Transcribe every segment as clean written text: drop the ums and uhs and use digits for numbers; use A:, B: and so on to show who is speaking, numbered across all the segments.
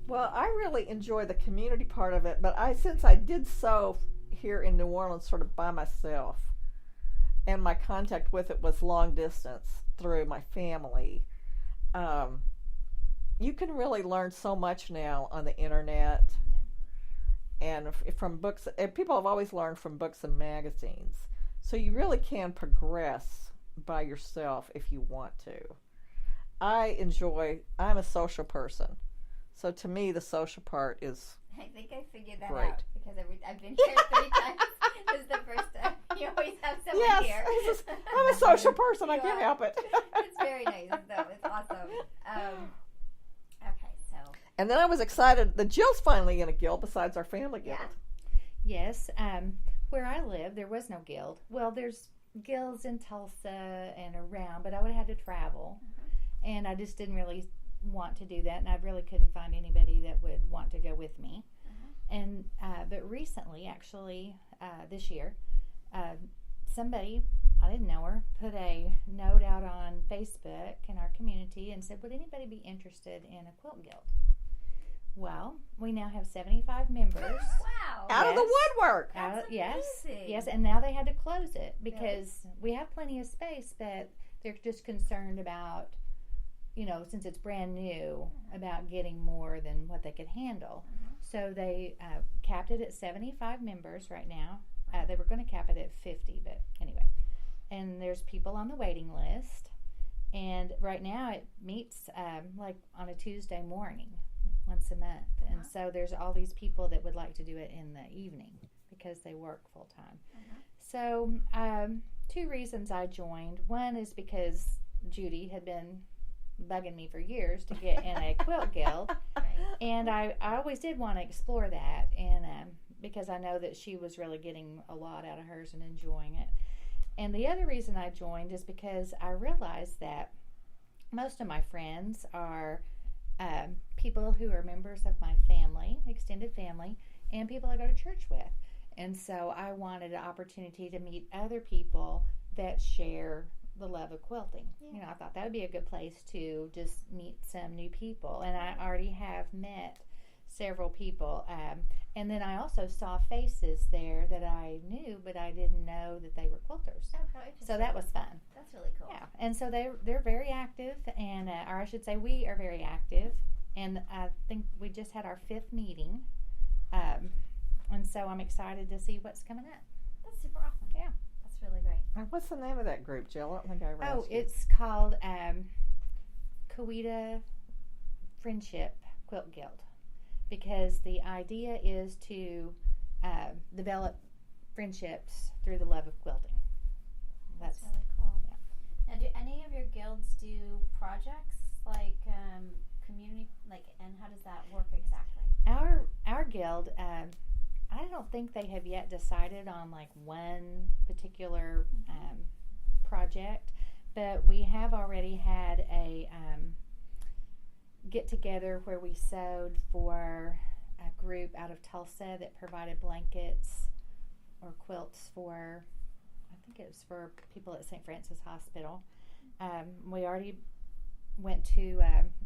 A: Well, I really enjoy the community part of it, but since I did sew here in New Orleans sort of by myself, and my contact with it was long distance through my family, you can really learn so much now on the internet and from books. And people have always learned from books and magazines. So you really can progress by yourself if you want to. I'm a social person. So to me, the social part is
B: I think I figured that
A: great.
B: out because I've been here 3 times. This is the first time. You always have someone here.
A: Yes, I'm a social person. I can't help it.
B: It's very nice, though. It's awesome. Okay, so.
A: And then I was excited that Jill's finally in a guild besides our family guild.
B: Yeah.
C: Yes. Where I live, there was no guild. Well, there's guilds in Tulsa and around, but I would have had to travel. Mm-hmm. And I just didn't really want to do that, and I really couldn't find anybody that would want to go with me. And but recently, actually, this year, somebody, I didn't know her, put a note out on Facebook in our community and said, would anybody be interested in a quilt guild? Well, we now have 75 members.
B: Wow.
A: Out of the woodwork.
C: Yes, and now they had to close it because we have plenty of space, but they're just concerned about, since it's brand new, about getting more than what they could handle. So they capped it at 75 members right now. They were going to cap it at 50, but anyway. And there's people on the waiting list. And right now it meets like on a Tuesday morning, once a month. And so there's all these people that would like to do it in the evening because they work full time. So 2 reasons I joined. One is because Judy had been bugging me for years to get in a quilt guild, and I always did want to explore that, and because I know that she was really getting a lot out of hers and enjoying it. And the other reason I joined is because I realized that most of my friends are people who are members of my family, extended family, and people I go to church with. And so I wanted an opportunity to meet other people that share the love of quilting. I thought that would be a good place to just meet some new people, and I already have met several people, and then I also saw faces there that I knew, but I didn't know that they were quilters. So that was fun.
B: That's really cool.
C: Yeah, and so they're very active, and or I should say we are very active, and I think we just had our 5th meeting, and so I'm excited to see what's coming up.
B: That's super awesome.
C: Yeah.
B: Really great.
A: What's the name of that group, Jill? I don't think I read it.
C: Oh, it's called Coweta Friendship Quilt Guild, because the idea is to develop friendships through the love of quilting.
B: That's really cool. Yeah. Now, do any of your guilds do projects like community, and how does that work exactly?
C: Our guild. I don't think they have yet decided on one particular project, but we have already had a get together where we sewed for a group out of Tulsa that provided blankets or quilts for, I think it was for people at St. Francis Hospital. We already went to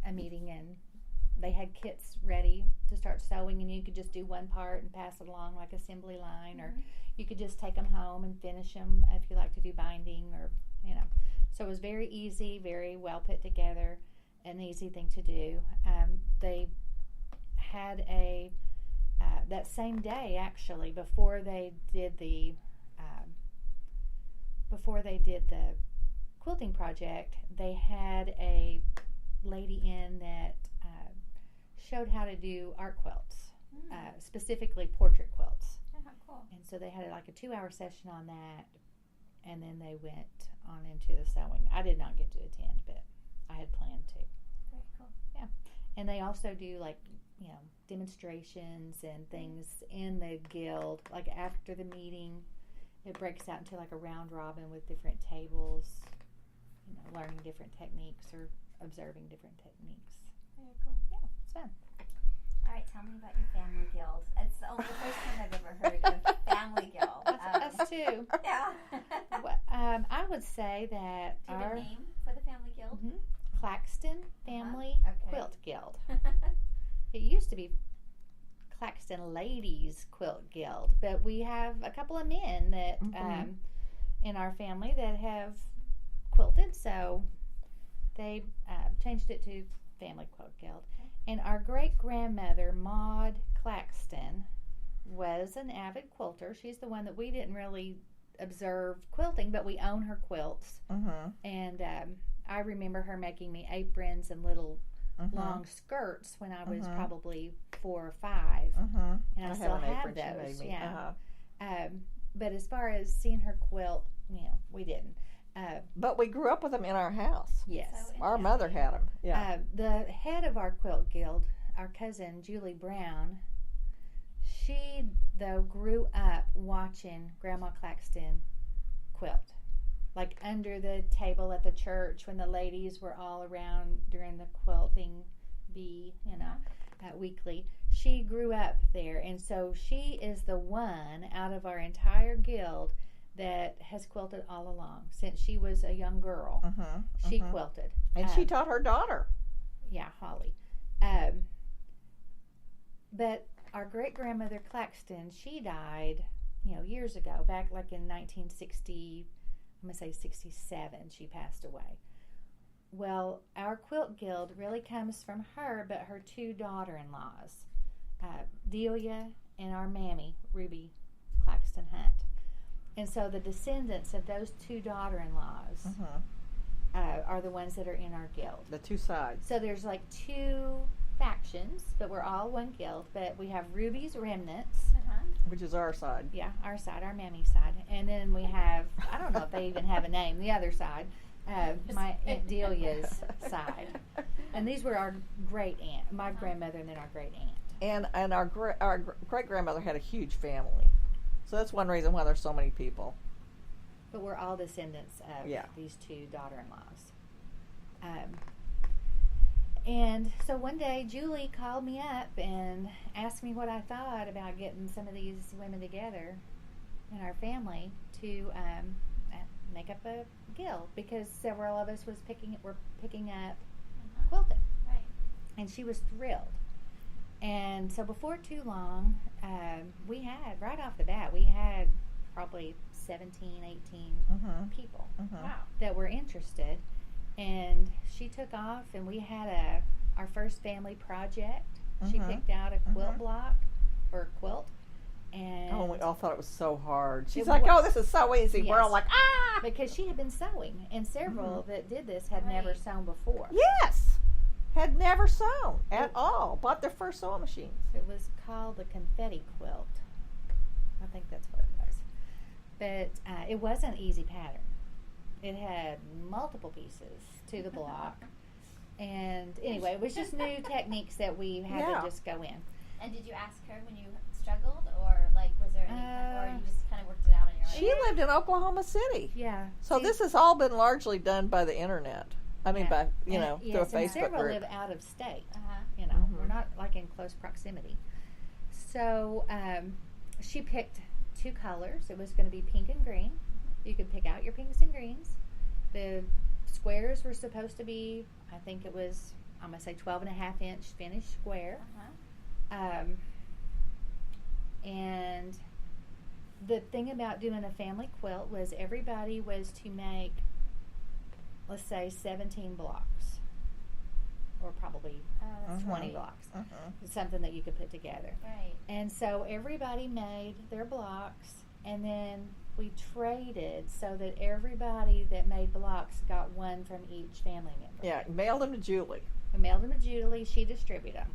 C: a meeting, and they had kits ready to start sewing, and you could just do one part and pass it along like assembly line, or you could just take them home and finish them if you like to do binding, or so it was very easy, very well put together, an easy thing to do. They had a that same day, actually, before they did the quilting project, they had a lady in that showed how to do art quilts, specifically portrait quilts.
B: Oh, cool.
C: And so they had a 2-hour session on that, and then they went on into the sewing. I did not get to attend, but I had planned to.
B: Very cool.
C: Yeah. And they also do demonstrations and things in the guild. After the meeting, it breaks out into a round robin with different tables, learning different techniques or observing different techniques.
B: Very cool.
C: Yeah, it's fun.
B: All right, tell me about your family guild. It's the only first time I've ever heard of family guild.
C: Us too.
B: Yeah.
C: I would say that
B: do you have a name for the family guild?
C: Claxton Family Quilt Guild. it used to be Claxton Ladies Quilt Guild, but we have a couple of men that in our family that have quilted, so they changed it to Family Quilt Guild. And our great-grandmother, Maud Claxton, was an avid quilter. She's the one that we didn't really observe quilting, but we own her quilts. And I remember her making me aprons and little long skirts when I was probably 4 or 5. And I still have those. But as far as seeing her quilt, we didn't.
A: But we grew up with them in our house.
C: Yes.
B: So
A: Our mother had them. Yeah.
C: The head of our quilt guild, our cousin Julie Brown, she, though, grew up watching Grandma Claxton quilt. Like under the table at the church when the ladies were all around during the quilting bee, weekly. She grew up there, and so she is the one out of our entire guild that has quilted all along. Since she was a young girl, she quilted.
A: And she taught her daughter.
C: Yeah, Holly. But our great-grandmother Claxton, she died, years ago, back like in 1960, I'm going to say 67, she passed away. Well, our quilt guild really comes from her, but her 2 daughter-in-laws, Delia and our mammy, Ruby Claxton Hunt. And so the descendants of those 2 daughter-in-laws are the ones that are in our guild.
A: The 2 sides.
C: So there's like 2 factions, but we're all one guild. But we have Ruby's Remnants.
A: Which is our side.
C: Yeah, our side, our mammy side. And then we have, I don't know if they even have a name, the other side, my Aunt Delia's side. And these were our great aunt, my grandmother, and then our great aunt.
A: And our great grandmother had a huge family. So that's one reason why there's so many people.
C: But we're all descendants of these 2 daughter-in-laws. And so one day Julie called me up and asked me what I thought about getting some of these women together in our family to make up a guild, because several of us were picking up quilting.
B: Right.
C: And she was thrilled. And so before too long, we had, right off the bat, we had probably 17, 18 people that were interested. And she took off, and we had our first family project. She picked out a quilt block or a quilt. And
A: we all thought it was so hard. She's like, "Oh, this is so easy."
C: Yes.
A: We're all like, "Ah!"
C: Because she had been sewing, and several that did this had never sewn before.
A: Yes. Had never sewn at all. Bought their first sewing machines.
C: It was called the confetti quilt. I think that's what it was. But it wasn't easy pattern. It had multiple pieces to the block. And anyway, it was just new techniques that we had to just go in.
B: And did you ask her when you struggled, or like was there any, or you just kind of worked it out on your own?
A: She lived in Oklahoma City.
C: Yeah.
A: So this has all been largely done by the internet. I mean, by, through a Facebook
C: and several
A: group.
C: live out of state. We're not like in close proximity. So she picked 2 colors. It was going to be pink and green. You could pick out your pinks and greens. The squares were supposed to be, I think it was, I'm going to say 12.5-inch finished square. And the thing about doing a family quilt was everybody was to make, let's say, 17 blocks, or probably 20 blocks. It's something that you could put together.
B: Right.
C: And so everybody made their blocks, and then we traded so that everybody that made blocks got one from each family member.
A: Yeah, mailed them to Julie.
C: We mailed them to Julie. She distributed them.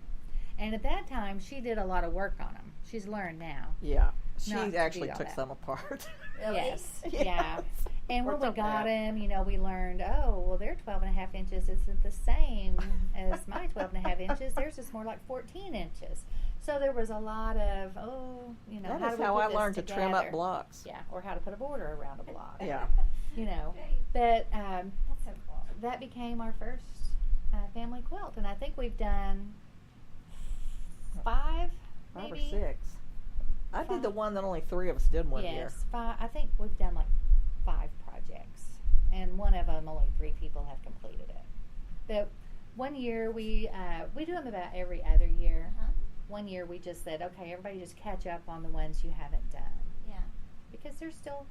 C: And at that time, she did a lot of work on them. She's learned now.
A: Yeah. She
C: Not to
A: actually
C: do all
A: took
C: that.
A: some apart.
B: Really?
C: Yes.
A: Yes.
C: Yeah. And when
A: Worked
C: we
A: on
C: got
A: that.
C: them, we learned, their 12.5 inches isn't the same as my 12.5 inches. Theirs is more like 14 inches. So there was a lot of,
A: That
C: how
A: is
C: do we
A: how
C: put
A: I
C: this
A: learned to trim up
C: together?
A: blocks.
C: Yeah, or how to put a border around a block.
A: Yeah.
B: Right.
C: But
B: That's so cool.
C: that became our first family quilt. And I think we've done 5,
A: 5
C: maybe.
A: or 6. I did the
C: 5.
A: one that only 3 of us did one year.
C: Yes, 5. I think we've done like 5 projects, and one of them only 3 people have completed it. But One year we do them about every other year.
B: Uh-huh.
C: One year we just said, okay, everybody just catch up on the ones you haven't done.
B: Yeah.
C: Because there's still,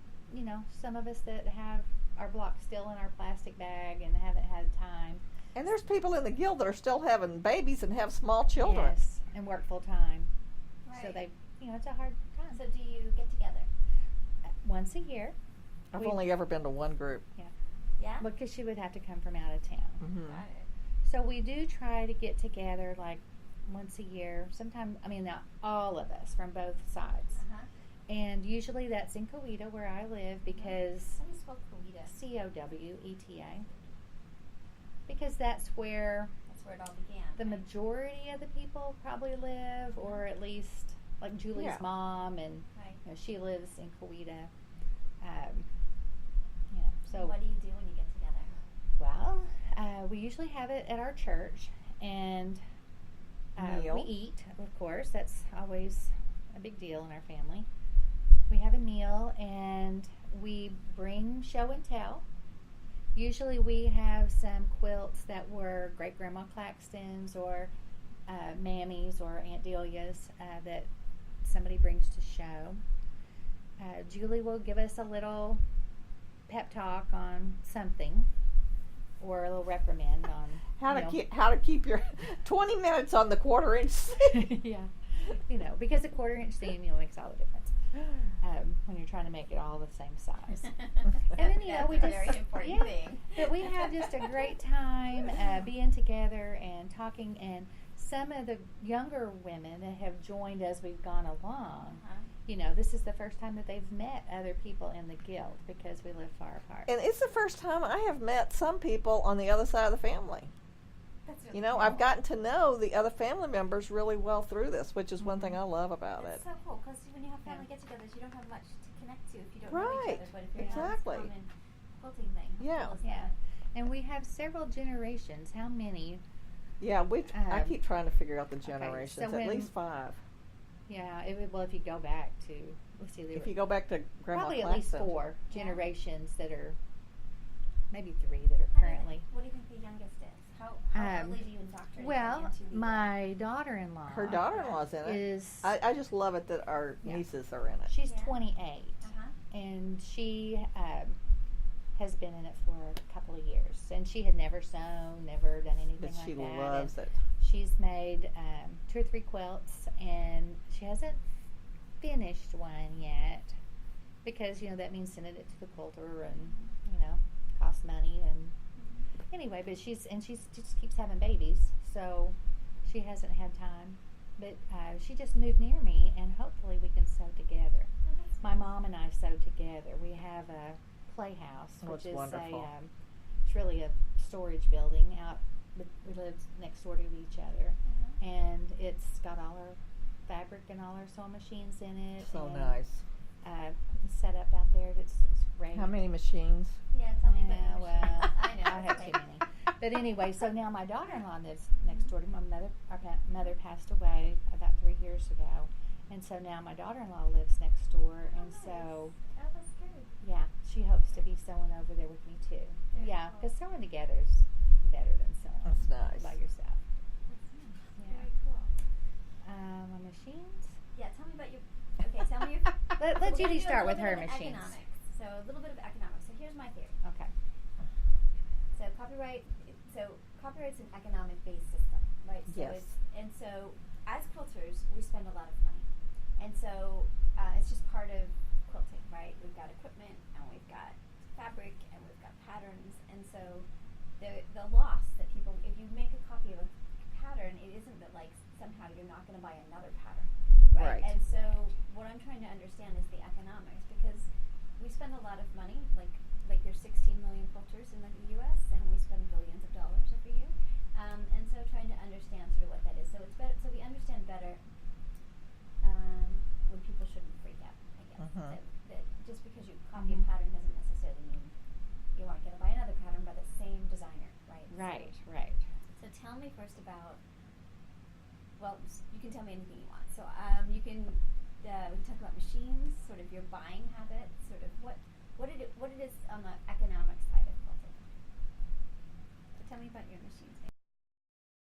C: some of us that have our block still in our plastic bag and haven't had time.
A: And there's people in the guild that are still having babies and have small children.
C: Yes, and work full time.
B: Right.
C: So they, it's a hard time.
B: So do you get together?
C: Once a year.
A: I've only ever been to one group.
B: Yeah?
C: Because she would have to come from out of town.
A: Mm-hmm.
B: Got it.
C: So we do try to get together like once a year. Sometimes, not all of us from both sides.
B: Uh-huh.
C: And usually that's in Coweta where I live because
B: How do you spell Coweta?
C: Coweta. Because that's where
B: That's where it all began.
C: the
B: right?
C: majority of the people probably live, or at least like Julie's
A: Yeah.
C: mom, and
B: Right.
C: she lives in Coweta. So
B: What do you do when you get together?
C: well, we usually have it at our church, and
A: Meal.
C: we eat. Of course, that's always a big deal in our family. We have a meal, and we bring show and tell. Usually we have some quilts that were great-grandma Claxton's or Mammy's or Aunt Delia's that somebody brings to show. Julie will give us a little pep talk on something or a little reprimand on
A: How to keep your 20 minutes on the 1/4 inch seam.
C: yeah, because a 1/4 inch seam makes all the difference when you're trying to make it all the same size. And then
B: That's
C: we
B: a
C: just
B: very important thing.
C: But we have just a great time being together and talking. And some of the younger women that have joined as we've gone along, this is the first time that they've met other people in the guild because we live far apart.
A: And it's the first time I have met some people on the other side of the family.
B: That's really
A: I've
B: cool.
A: gotten to know the other family members really well through this, which is one thing I love about
B: That's
A: it.
B: so cool because when you have family get-togethers, you don't have much to connect to if you don't know
A: Right.
B: each other. But if you're
A: Exactly.
B: on this common quilting thing, how
A: Yeah.
B: cool is
C: Yeah.
B: that?
C: And we have several generations. How many?
A: Yeah, I keep trying to figure out the
C: okay,
A: generations,
C: so
A: at
C: when-
A: least 5.
C: Yeah, if you go back to, let's see, there
A: If
C: were
A: you go back to Grandma
C: probably at least
A: Claxton.
C: 4
B: Yeah.
C: generations that are, maybe 3 that are
B: How do you-
C: currently.
B: What do you think the youngest is? How early do you indoctrinate
C: Well,
B: them into the
C: my daughter-in-law
A: Her daughter-in-law's in it.
C: is,
A: I just love it that our
C: Yeah.
A: nieces are in it.
C: she's
B: Yeah.
C: 28, and she has been in it for a couple of years. And she had never sewn, never done anything
A: But
C: like
A: she
C: that.
A: loves
C: And
A: it.
C: she's made 2 or 3 quilts, and she hasn't finished one yet because that means sending it to the quilter and costs money. And anyway, but she just keeps having babies, so she hasn't had time. But she just moved near me, and hopefully we can sew together. My mom and I sew together. We have a playhouse,
A: Oh,
C: which
A: it's
C: is
A: wonderful.
C: it's really a storage building out. But we live next door to each other, and it's got all our fabric and all our sewing machines in it.
A: So
C: and,
A: nice.
C: Set up out there. It's great.
A: How many machines?
B: Yeah, tell me about
C: Yeah,
B: your
C: well,
B: machine. I know.
C: I have too many. But anyway, so now my daughter-in-law lives next door to my mother. Our mother passed away about 3 years ago, and so now my daughter-in-law lives next door, and
B: Nice.
C: so
B: Oh, that's good.
C: yeah, she hopes to be sewing over there with me too.
B: Very
C: Yeah,
B: cool.
C: because sewing together is better than sewing
A: That's nice.
C: by yourself.
B: That's nice.
C: Yeah.
B: Very cool.
C: My machines.
B: Yeah, tell me about your. Okay, tell me your.
C: Let
B: We're gonna
C: Judy
B: do a
C: start
B: little
C: with her
B: bit of
C: machines.
B: Economics. So a little bit of economics. So here's my theory.
C: Okay.
B: So copyright's an economic-based system, right? So
A: Yes.
B: so as quilters, we spend a lot of money, and so it's just part of quilting, right? We've got equipment, and we've got fabric, and we've got patterns, and so the loss that people, if you make a copy of a pattern, it isn't that like somehow you're not going to buy another pattern, right?
A: Right.
B: And so what I'm trying to understand is the economics, because we spend a lot of money, like there's 16 million quilters in the U.S. and we spend billions of dollars every year, and so trying to understand sort of what that is. So it's better, so we understand better when people shouldn't freak out, I guess.
A: Mhm.
B: That just because you copy a pattern doesn't necessarily mean you aren't going to buy another pattern by the same designer, right?
C: Right.
B: So,
C: Right.
B: so tell me first about. Well, you can tell me anything you want. So we can talk about machines, sort of your buying habits, sort of what it is on the economic side of quilting. So tell me about your machines, maybe.